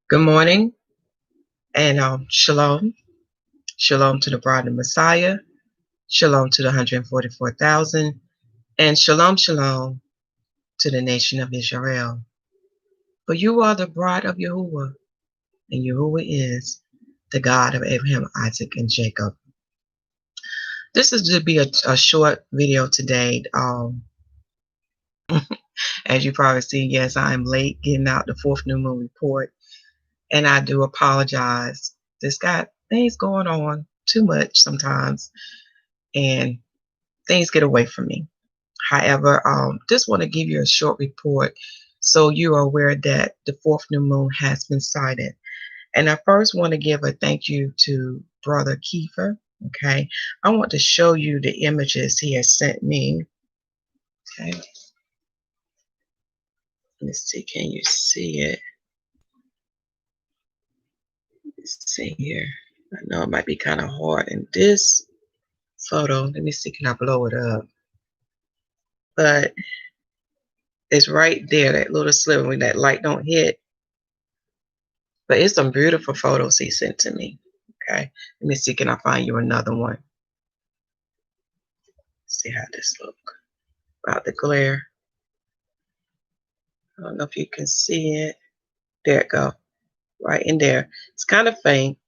Good morning and shalom. Shalom to the bride of Messiah. Shalom to the 144,000. And shalom, shalom to the nation of Israel. For you are the bride of Yahuwah, and Yahuwah is the God of Abraham, Isaac, and Jacob. This is to be a short video today. As you probably see, yes, I am late getting out the fourth new moon report. And I do apologize. This got things going on too much sometimes. And things get away from me. However, just want to give you a short report so you are aware that the fourth new moon has been sighted. And I first want to give a thank you to Brother Kiefer. Okay, I want to show you the images he has sent me. Okay, let's see, can you see it? Let's see here. I know it might be kind of hard in this photo. Let me see, can I blow it up? But it's right there, that little sliver when that light don't hit. But it's some beautiful photos he sent to me. Okay, let me see, can I find you another one? Let's see how this look. About the glare. I don't know if you can see it. There it go. Right in there. It's kind of faint.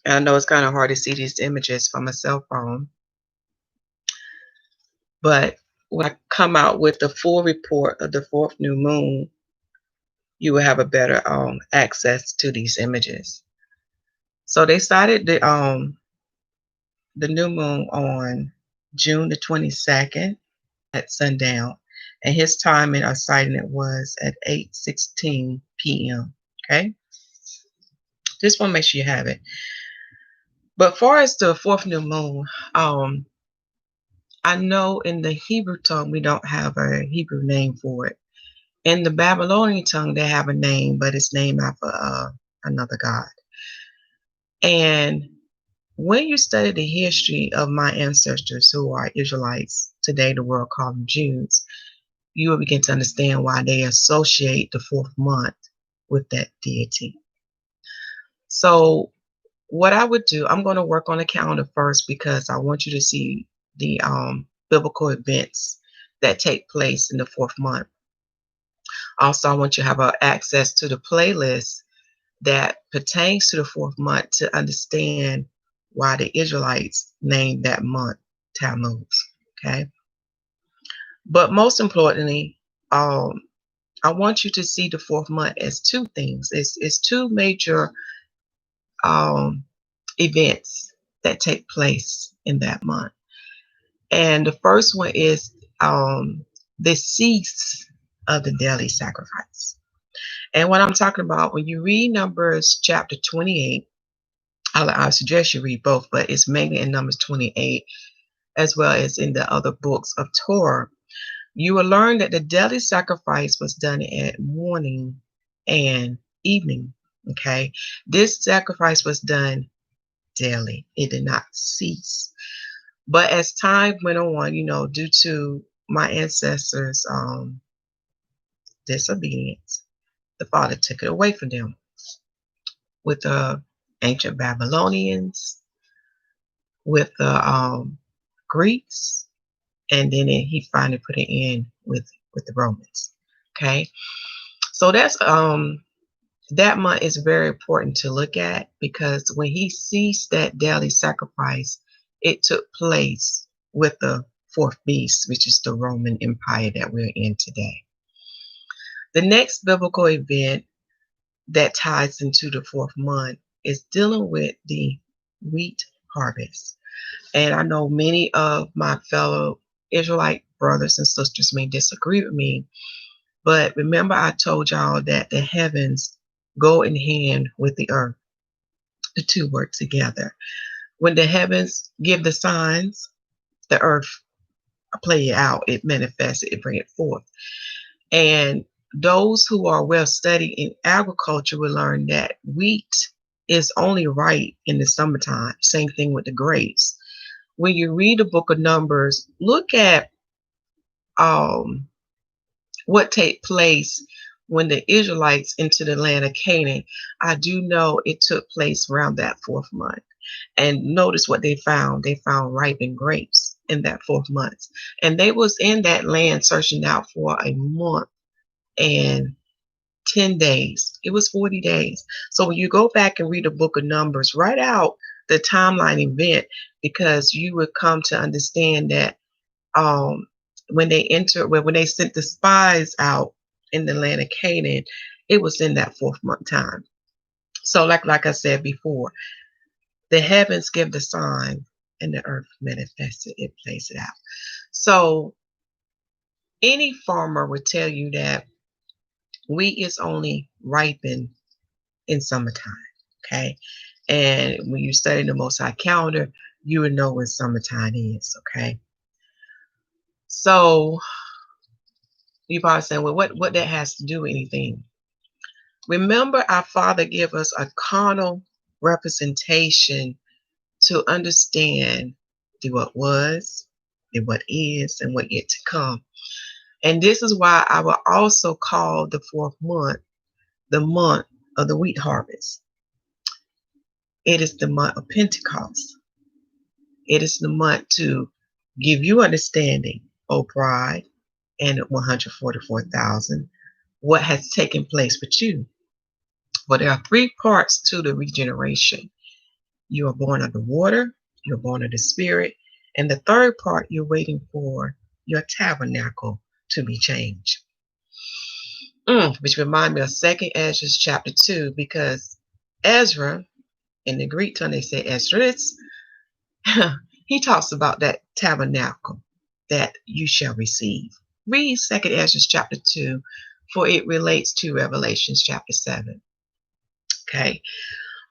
And I know it's kind of hard to see these images from a cell phone. But when I come out with the full report of the fourth new moon, you will have a better access to these images. So they started the new moon on June the 22nd at sundown, and his timing of sighting it was at 8:16 p.m. Okay, just want to make sure you have it. But far as the fourth new moon, I know in the Hebrew tongue we don't have a Hebrew name for it. In the Babylonian tongue they have a name, but it's named after another god. And when you study the history of my ancestors who are Israelites, today the world calls them Jews, you will begin to understand why they associate the fourth month with that deity. So what I would do, I'm going to work on the calendar first because I want you to see the biblical events that take place in the fourth month. Also, I want you to have access to the playlist that pertains to the fourth month to understand why the Israelites named that month Tammuz. Okay. But most importantly, I want you to see the fourth month as two things. It's two major events that take place in that month. And the first one is the cease of the daily sacrifice. And what I'm talking about, when you read Numbers chapter 28, I suggest you read both, but it's mainly in Numbers 28, as well as in the other books of Torah. You will learn that the daily sacrifice was done at morning and evening. Okay, this sacrifice was done daily. It did not cease. But as time went on, due to my ancestors' disobedience, the Father took it away from them with the ancient Babylonians, with the Greeks, and then he finally put it in with the Romans. Okay, so that's that month is very important to look at, because when he ceased that daily sacrifice, it took place with the fourth beast, which is the Roman Empire that we're in today. The next biblical event that ties into the fourth month is dealing with the wheat harvest. And I know many of my fellow Israelite brothers and sisters may disagree with me, but remember I told y'all that the heavens go in hand with the earth. The two work together. When the heavens give the signs, the earth play it out. It manifests it, bring it forth. And those who are well studied in agriculture will learn that wheat is only right in the summertime. Same thing with the grapes. When you read the book of Numbers, look at what take place when the Israelites into the land of Canaan, I do know it took place around that 4th month. And notice what they found. They found ripened grapes in that 4th month. And they was in that land searching out for a month and 10 days. It was 40 days. So when you go back and read the book of Numbers, write out the timeline event, because you would come to understand that when they sent the spies out in the land of Canaan, it was in that 4th month time. So like I said before, the heavens give the sign and the earth manifested it, plays it out. So any farmer would tell you that wheat is only ripened in summertime. Okay. And when you study the Most High calendar, you would know when summertime is. Okay. So you probably saying, well, what that has to do with anything? Remember, our Father gave us a carnal representation to understand the what was, the what is, and what yet to come. And this is why I will also call the 4th month the month of the wheat harvest. It is the month of Pentecost. It is the month to give you understanding, O bride, and 144,000, what has taken place with you. But there are 3 parts to the regeneration. You are born of the water, you're born of the Spirit, and the 3rd part, you're waiting for your tabernacle to be changed. Which remind me of 2nd Ezra chapter 2, because Ezra, in the Greek tongue they say Esdras, he talks about that tabernacle that you shall receive. Read 2nd Ezra chapter 2, for it relates to Revelations chapter 7. Okay.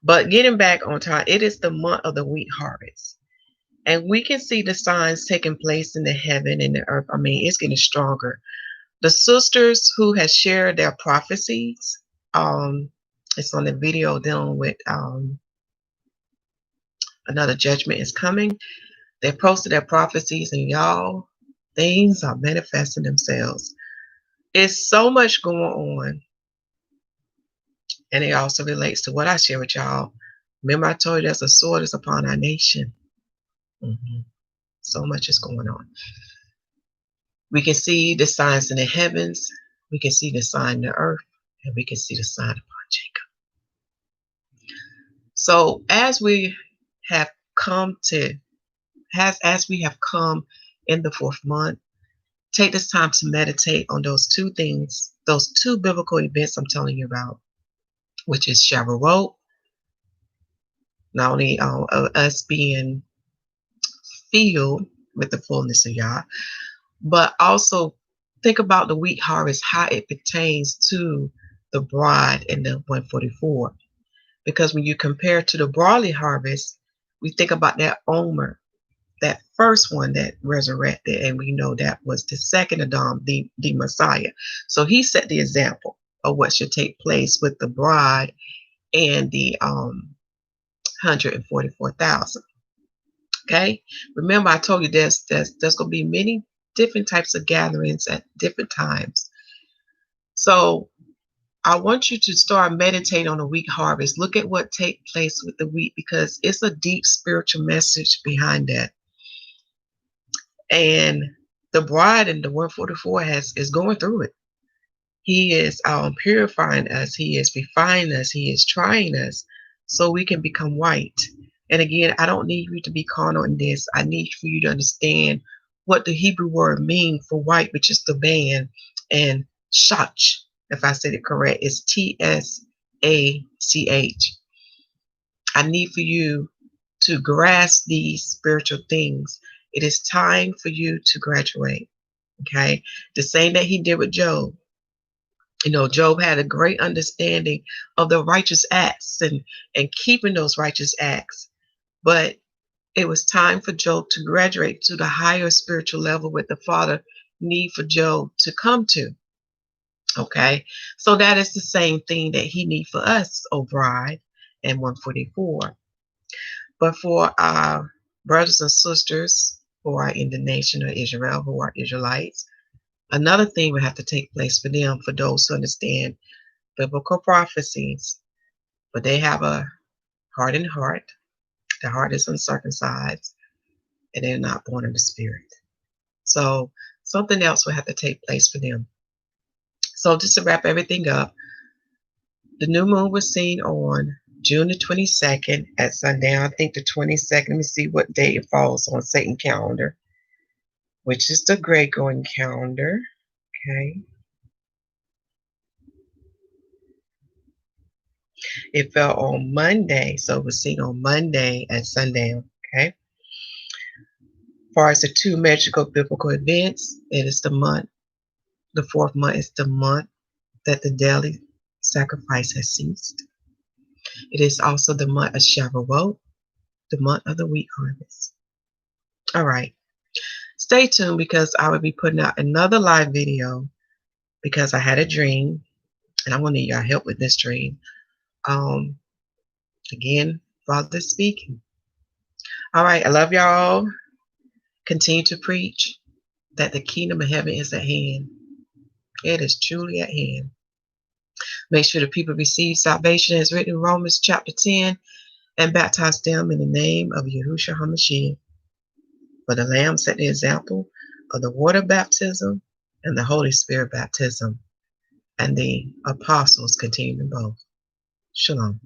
But getting back on time, it is the month of the wheat harvest. And we can see the signs taking place in the heaven and the earth. I mean, it's getting stronger. The sisters who has shared their prophecies, it's on the video dealing with another judgment is coming. They posted their prophecies, and y'all, things are manifesting themselves. It's so much going on. And it also relates to what I share with y'all. Remember, I told you there's a sword is upon our nation. So much is going on. We can see the signs in the heavens. We can see the sign in the earth. And we can see the sign upon Jacob. So as we have come in the 4th month, take this time to meditate on those 2 things, those 2 biblical events I'm telling you about, which is Shavuot, not only us being filled with the fullness of Yah, but also think about the wheat harvest, how it pertains to the bride in the 144. Because when you compare to the barley harvest, we think about that Omer, that first one that resurrected, and we know that was the second Adam, the Messiah. So he set the example of what should take place with the bride and the 144,000. Okay, remember I told you there's going to be many different types of gatherings at different times. So I want you to start meditating on the wheat harvest. Look at what takes place with the wheat, because it's a deep spiritual message behind that. And the bride in the 144 is going through it. He is purifying us. He is refining us. He is trying us so we can become white. And again, I don't need you to be carnal in this. I need for you to understand what the Hebrew word means for white, which is the band, and shach, if I said it correct, is T-S-A-C-H. I need for you to grasp these spiritual things. It is time for you to graduate. Okay. The same that he did with Job. You know, Job had a great understanding of the righteous acts and keeping those righteous acts. But it was time for Job to graduate to the higher spiritual level with the Father need for Job to come to. Okay. So that is the same thing that he needs for us, O bride, and 144. But for our brothers and sisters who are in the nation of Israel, who are Israelites, Another thing will have to take place for them, for those who understand biblical prophecies, but they have a hardened heart. The heart is uncircumcised, and they're not born of the Spirit. So something else will have to take place for them. So just to wrap everything up, the new moon was seen on June the 22nd at sundown. I think the 22nd, let me see what day it falls on Satan's calendar, which is the Gregorian calendar. Okay. It fell on Monday, so it was seen on Monday at sundown. Okay. As far as the two magical biblical events, it is the month, the fourth month is the month that the daily sacrifice has ceased. It is also the month of Shavuot, the month of the wheat harvest. All right. Stay tuned because I will be putting out another live video because I had a dream and I'm going to need your help with this dream. Again, Father speaking. All right. I love y'all. Continue to preach that the kingdom of heaven is at hand. It is truly at hand. Make sure the people receive salvation as written in Romans chapter 10 and baptize them in the name of Yahusha HaMashyach. For the Lamb set the example of the water baptism and the Holy Spirit baptism, and the apostles continued in both. Shalom.